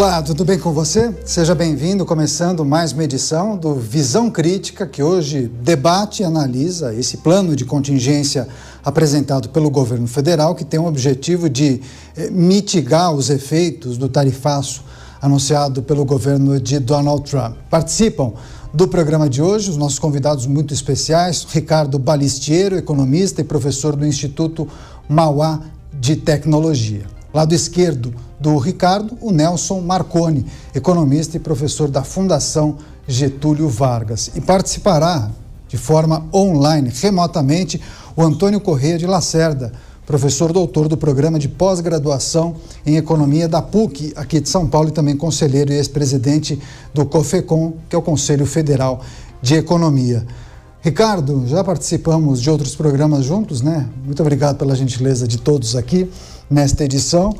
Olá, tudo bem com você? Seja bem-vindo, começando mais uma edição do Visão Crítica, que hoje debate e analisa esse plano de contingência apresentado pelo governo federal, que tem o objetivo de mitigar os efeitos do tarifaço anunciado pelo governo de Donald Trump. Participam do programa de hoje os nossos convidados muito especiais, Ricardo Balistiero, economista e professor do Instituto Mauá de Tecnologia. Lado esquerdo do Ricardo, o Nelson Marconi, economista e professor da Fundação Getúlio Vargas. E participará de forma online, remotamente, o Antônio Corrêa de Lacerda, professor doutor do programa de pós-graduação em economia da PUC, aqui de São Paulo, e também conselheiro e ex-presidente do COFECOM, que é o Conselho Federal de Economia. Ricardo, já participamos de outros programas juntos, né? Muito obrigado pela gentileza de todos aqui nesta edição.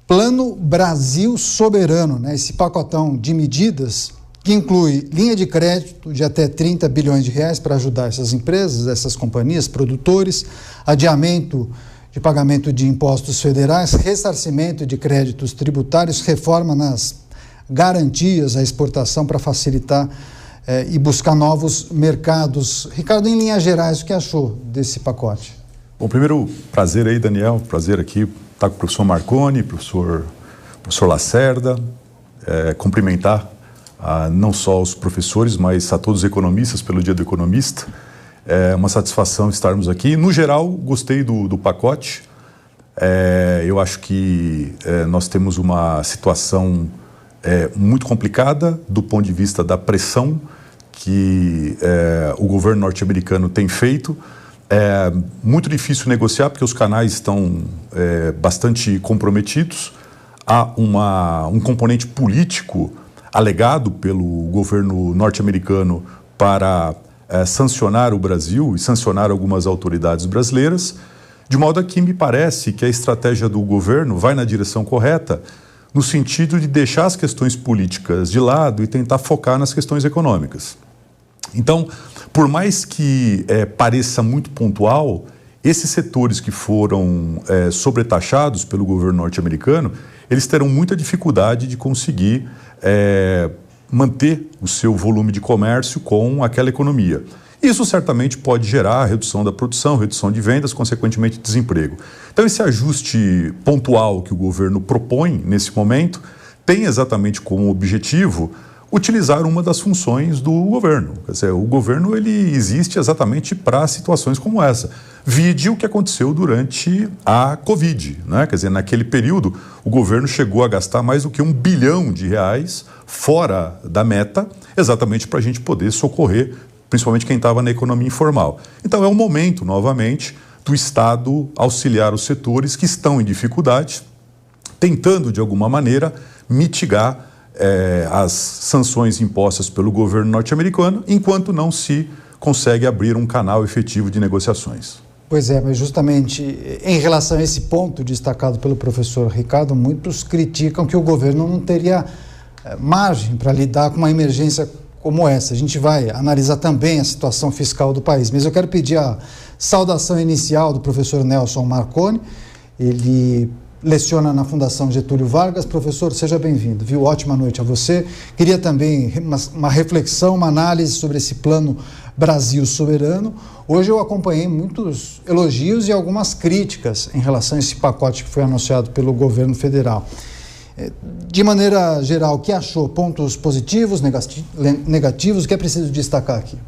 Plano Brasil Soberano, né? Esse pacotão de medidas que inclui linha de crédito de até 30 bilhões de reais para ajudar essas empresas, essas companhias, produtores, adiamento de pagamento de impostos federais, ressarcimento de créditos tributários, reforma nas garantias à exportação para facilitar e buscar novos mercados. Ricardo, em linhas gerais, o que achou desse pacote? Bom, primeiro, prazer aí, Daniel, prazer aqui estar com o professor Marconi, professor Lacerda, cumprimentar não só os professores, mas a todos os economistas pelo Dia do Economista. É uma satisfação estarmos aqui. No geral, gostei do pacote. Eu acho que nós temos uma situação muito complicada do ponto de vista da pressão que o governo norte-americano tem feito. É muito difícil negociar porque os canais estão bastante comprometidos. Há um componente político alegado pelo governo norte-americano para sancionar o Brasil e sancionar algumas autoridades brasileiras, de modo que me parece que a estratégia do governo vai na direção correta, no sentido de deixar as questões políticas de lado e tentar focar nas questões econômicas. Então, por mais que pareça muito pontual, esses setores que foram sobretaxados pelo governo norte-americano, eles terão muita dificuldade de conseguir manter o seu volume de comércio com aquela economia. Isso certamente pode gerar redução da produção, redução de vendas, consequentemente desemprego. Então, esse ajuste pontual que o governo propõe nesse momento tem exatamente como objetivo utilizar uma das funções do governo. Quer dizer, o governo ele existe exatamente para situações como essa. Vide o que aconteceu durante a Covid, né? Quer dizer, naquele período, o governo chegou a gastar mais do que R$1 bilhão fora da meta, exatamente para a gente poder socorrer, principalmente quem estava na economia informal. Então, é um momento, novamente, do Estado auxiliar os setores que estão em dificuldade, tentando, de alguma maneira, mitigar as sanções impostas pelo governo norte-americano, enquanto não se consegue abrir um canal efetivo de negociações. Pois é, mas justamente em relação a esse ponto destacado pelo professor Ricardo, muitos criticam que o governo não teria margem para lidar com uma emergência como essa. A gente vai analisar também a situação fiscal do país, mas eu quero pedir a saudação inicial do professor Nelson Marconi. Ele leciona na Fundação Getúlio Vargas. Professor, seja bem-vindo, viu? Ótima noite a você. Queria também uma reflexão, uma análise sobre esse plano Brasil Soberano. Hoje eu acompanhei muitos elogios e algumas críticas em relação a esse pacote que foi anunciado pelo governo federal. De maneira geral, o que achou? Pontos positivos, negativos? O que é preciso destacar aqui?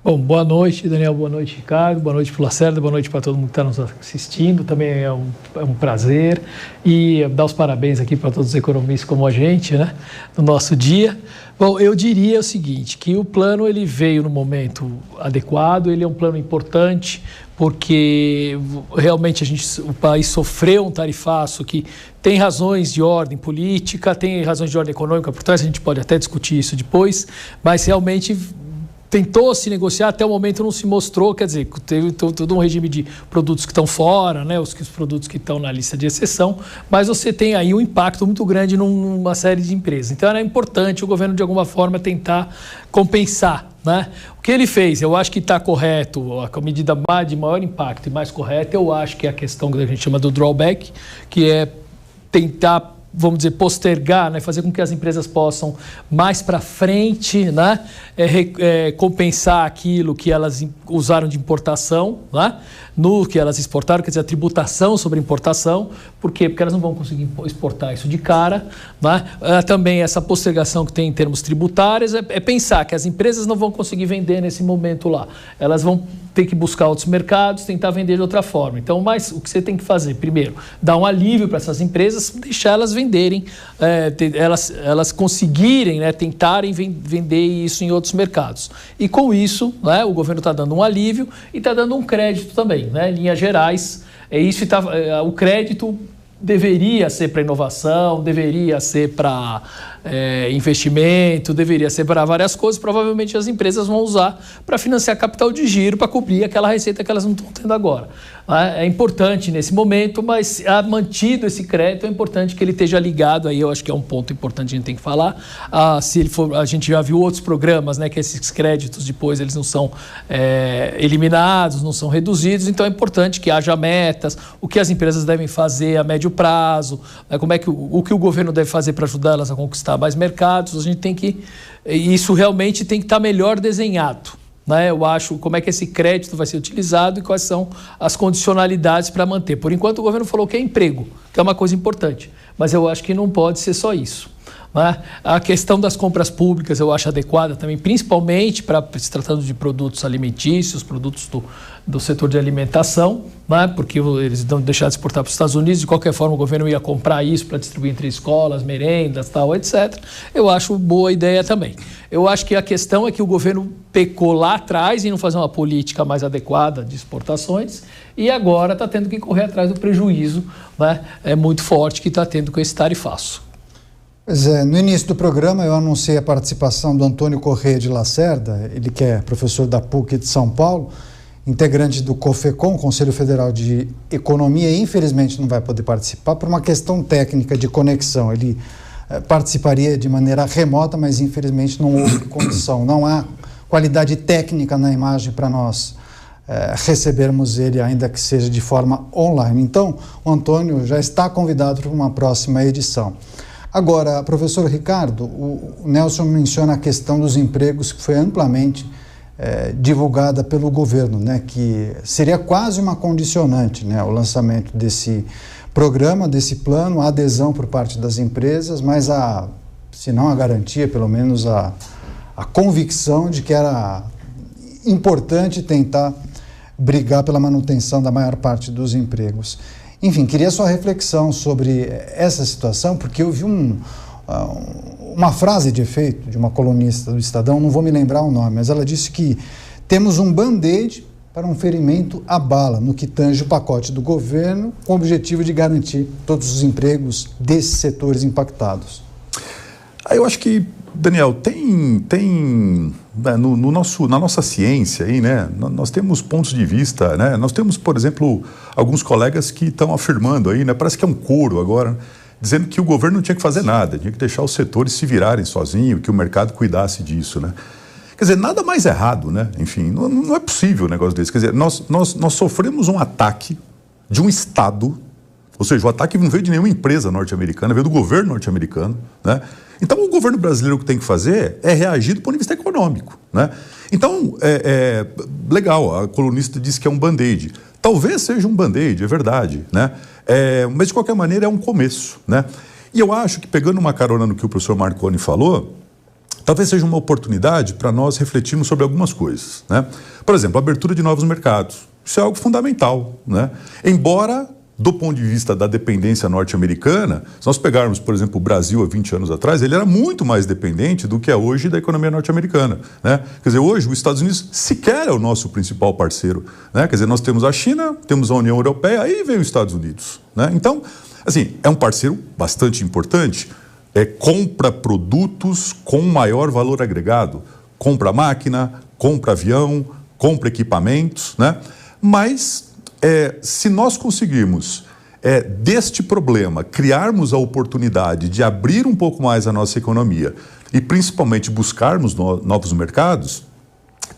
Bom, boa noite, Daniel, boa noite, Ricardo, boa noite para o Lacerda, boa noite para todo mundo que está nos assistindo, também é um prazer, e dar os parabéns aqui para todos os economistas como a gente, né, no nosso dia. Bom, eu diria o seguinte, que o plano ele veio no momento adequado, ele é um plano importante, porque realmente o país sofreu um tarifaço que tem razões de ordem política, tem razões de ordem econômica por trás, a gente pode até discutir isso depois, mas realmente tentou se negociar, até o momento não se mostrou, quer dizer, teve todo um regime de produtos que estão fora, né, os produtos que estão na lista de exceção, mas você tem aí um impacto muito grande numa série de empresas. Então era importante o governo, de alguma forma, tentar compensar, né? O que ele fez, eu acho que está correto, a medida de maior impacto e mais correta, eu acho que é a questão que a gente chama do drawback, que é tentar vamos dizer, postergar, né, fazer com que as empresas possam mais para frente, né, compensar aquilo que elas usaram de importação, né, no que elas exportaram, quer dizer, a tributação sobre importação. Por quê? Porque elas não vão conseguir exportar isso de cara, né? Também essa postergação que tem em termos tributários é pensar que as empresas não vão conseguir vender nesse momento lá. Elas vão ter que buscar outros mercados, tentar vender de outra forma. Então, mas o que você tem que fazer? Primeiro, dar um alívio para essas empresas, deixar elas venderem, elas conseguirem, né, tentarem vender isso em outros mercados. E com isso, né, o governo está dando um alívio e está dando um crédito também, né, em linhas gerais. O crédito deveria ser para inovação, deveria ser para investimento, deveria ser para várias coisas. Provavelmente as empresas vão usar para financiar capital de giro, para cobrir aquela receita que elas não estão tendo agora. É importante nesse momento, mas mantido esse crédito, é importante que ele esteja ligado, aí eu acho que é um ponto importante que a gente tem que falar. Se ele for, a gente já viu outros programas, né, que esses créditos depois eles não são eliminados, não são reduzidos, então é importante que haja metas, o que as empresas devem fazer a médio prazo, né, o que o governo deve fazer para ajudá-las a conquistar mais mercados. A gente tem que, isso realmente tem que estar melhor desenhado. Eu acho como é que esse crédito vai ser utilizado e quais são as condicionalidades para manter. Por enquanto, o governo falou que é emprego, que é uma coisa importante, mas eu acho que não pode ser só isso. A questão das compras públicas eu acho adequada também, principalmente para se tratando de produtos alimentícios, produtos do setor de alimentação, porque eles não deixaram de exportar para os Estados Unidos. De qualquer forma, o governo ia comprar isso para distribuir entre escolas, merendas, tal, etc. Eu acho boa ideia também. Eu acho que a questão é que o governo pecou lá atrás em não fazer uma política mais adequada de exportações e agora está tendo que correr atrás do prejuízo, é muito forte que está tendo com esse tarifaço. Pois é, no início do programa eu anunciei a participação do Antônio Corrêa de Lacerda, ele que é professor da PUC de São Paulo, integrante do COFECOM, Conselho Federal de Economia, e infelizmente não vai poder participar por uma questão técnica de conexão. Ele participaria de maneira remota, mas infelizmente não houve condição, não há qualidade técnica na imagem para nós recebermos ele, ainda que seja de forma online. Então, o Antônio já está convidado para uma próxima edição. Agora, professor Ricardo, o Nelson menciona a questão dos empregos que foi amplamente divulgada pelo governo, né, que seria quase uma condicionante, né, o lançamento desse programa, desse plano, a adesão por parte das empresas, mas se não a garantia, pelo menos a convicção de que era importante tentar brigar pela manutenção da maior parte dos empregos. Enfim, queria sua reflexão sobre essa situação, porque eu vi uma frase de efeito de uma colunista do Estadão, não vou me lembrar o nome, mas ela disse que temos um band-aid para um ferimento à bala, no que tange o pacote do governo, com o objetivo de garantir todos os empregos desses setores impactados. Eu acho que, Daniel, tem na nossa ciência aí, né, nós temos pontos de vista, né, nós temos, por exemplo, alguns colegas que estão afirmando aí, né, parece que é um coro agora, dizendo que o governo não tinha que fazer nada, tinha que deixar os setores se virarem sozinhos, que o mercado cuidasse disso, né. Quer dizer, nada mais errado, né, enfim, não é possível um negócio desse. Quer dizer, nós sofremos um ataque de um Estado, ou seja, o ataque não veio de nenhuma empresa norte-americana, veio do governo norte-americano, né. Então, o governo brasileiro o que tem que fazer é reagir do ponto de vista econômico, né? Então, legal, a colunista disse que é um band-aid. Talvez seja um band-aid, é verdade, né? Mas, de qualquer maneira, é um começo, né? E eu acho que, pegando uma carona no que o professor Marconi falou, talvez seja uma oportunidade para nós refletirmos sobre algumas coisas, né? Por exemplo, a abertura de novos mercados. Isso é algo fundamental, né? Embora, do ponto de vista da dependência norte-americana, se nós pegarmos, por exemplo, o Brasil há 20 anos atrás, ele era muito mais dependente do que é hoje da economia norte-americana, né? Quer dizer, hoje os Estados Unidos sequer é o nosso principal parceiro, né? Quer dizer, nós temos a China, temos a União Europeia, aí vem os Estados Unidos, né? Então, assim, é um parceiro bastante importante, compra produtos com maior valor agregado, compra máquina, compra avião, compra equipamentos, né? Mas se nós conseguirmos, deste problema, criarmos a oportunidade de abrir um pouco mais a nossa economia e principalmente buscarmos novos mercados,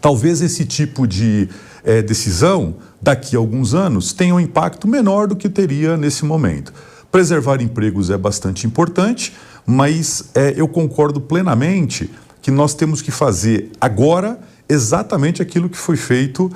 talvez esse tipo de decisão, daqui a alguns anos, tenha um impacto menor do que teria nesse momento. Preservar empregos é bastante importante, mas eu concordo plenamente que nós temos que fazer agora exatamente aquilo que foi feito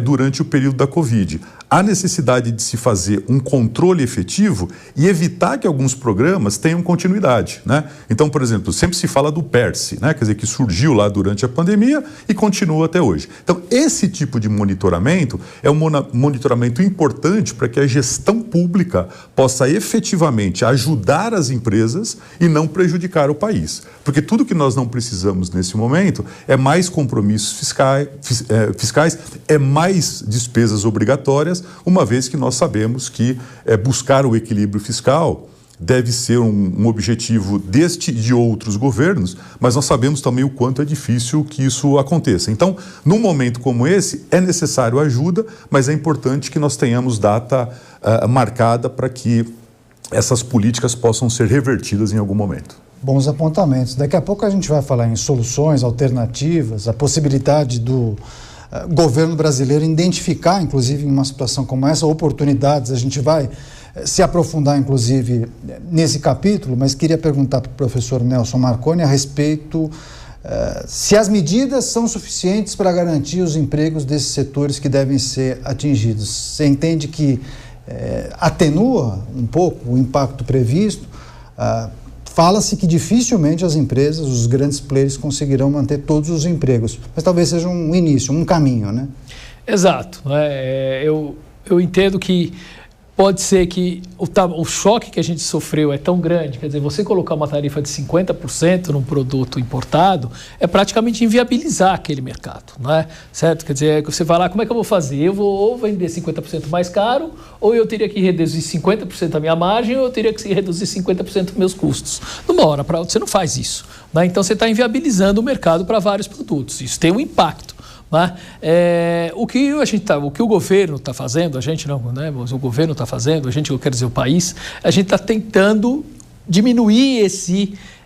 durante o período da Covid. Há necessidade de se fazer um controle efetivo e evitar que alguns programas tenham continuidade, né? Então, por exemplo, sempre se fala do PERSE, né? Quer dizer, que surgiu lá durante a pandemia e continua até hoje. Então, esse tipo de monitoramento é um monitoramento importante para que a gestão pública possa efetivamente ajudar as empresas e não prejudicar o país. Porque tudo que nós não precisamos nesse momento é mais compromissos fiscais, é mais despesas obrigatórias, uma vez que nós sabemos que buscar o equilíbrio fiscal deve ser um objetivo deste e de outros governos, mas nós sabemos também o quanto é difícil que isso aconteça. Então, num momento como esse, é necessário ajuda, mas é importante que nós tenhamos data marcada para que essas políticas possam ser revertidas em algum momento. Bons apontamentos. Daqui a pouco a gente vai falar em soluções, alternativas, a possibilidade do governo brasileiro identificar, inclusive, em uma situação como essa, oportunidades. A gente vai se aprofundar, inclusive, nesse capítulo, mas queria perguntar para o professor Nelson Marconi a respeito se as medidas são suficientes para garantir os empregos desses setores que devem ser atingidos. Você entende que atenua um pouco o impacto previsto? Fala-se que dificilmente as empresas, os grandes players, conseguirão manter todos os empregos, mas talvez seja um início, um caminho, né? Exato. Eu entendo que pode ser que o choque que a gente sofreu é tão grande, quer dizer, você colocar uma tarifa de 50% num produto importado é praticamente inviabilizar aquele mercado, não é? Certo? Quer dizer, você vai lá, como é que eu vou fazer? Eu vou ou vender 50% mais caro, ou eu teria que reduzir 50% a minha margem, ou eu teria que reduzir 50% dos meus custos. De uma hora para outra, você não faz isso, né? Então, você está inviabilizando o mercado para vários produtos. Isso tem um impacto. O que o governo está fazendo, a gente não, né? Mas o governo está fazendo, eu quero dizer o país, a gente está tentando diminuir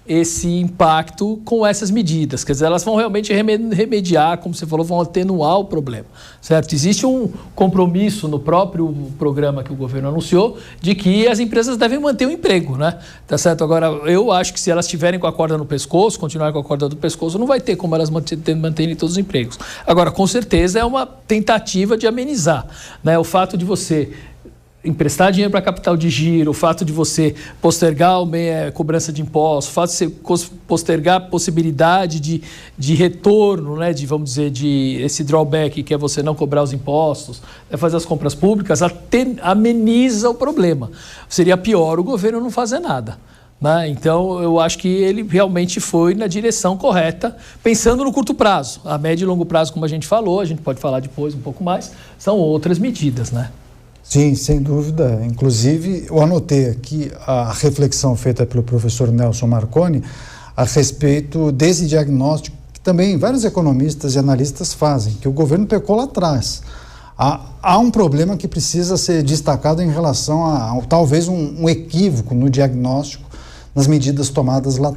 esse impacto com essas medidas. Quer dizer, elas vão realmente remediar, como você falou, vão atenuar o problema, certo? Existe um compromisso no próprio programa que o governo anunciou de que as empresas devem manter o emprego, né? Tá certo? Agora, eu acho que se elas estiverem com a corda no pescoço, continuarem com a corda no pescoço, não vai ter como elas manterem todos os empregos. Agora, com certeza, é uma tentativa de amenizar, né? O fato de você emprestar dinheiro para capital de giro, o fato de você postergar a cobrança de impostos, o fato de você postergar a possibilidade de retorno, né, vamos dizer, de esse drawback, que é você não cobrar os impostos, fazer as compras públicas, ameniza o problema. Seria pior o governo não fazer nada, né? Então, eu acho que ele realmente foi na direção correta, pensando no curto prazo. A médio e longo prazo, como a gente falou, a gente pode falar depois um pouco mais, são outras medidas, né? Sim, sem dúvida. Inclusive, eu anotei aqui a reflexão feita pelo professor Nelson Marconi a respeito desse diagnóstico que também vários economistas e analistas fazem, que o governo pecou lá atrás. Há um problema que precisa ser destacado em relação a talvez um equívoco no diagnóstico, nas medidas tomadas lá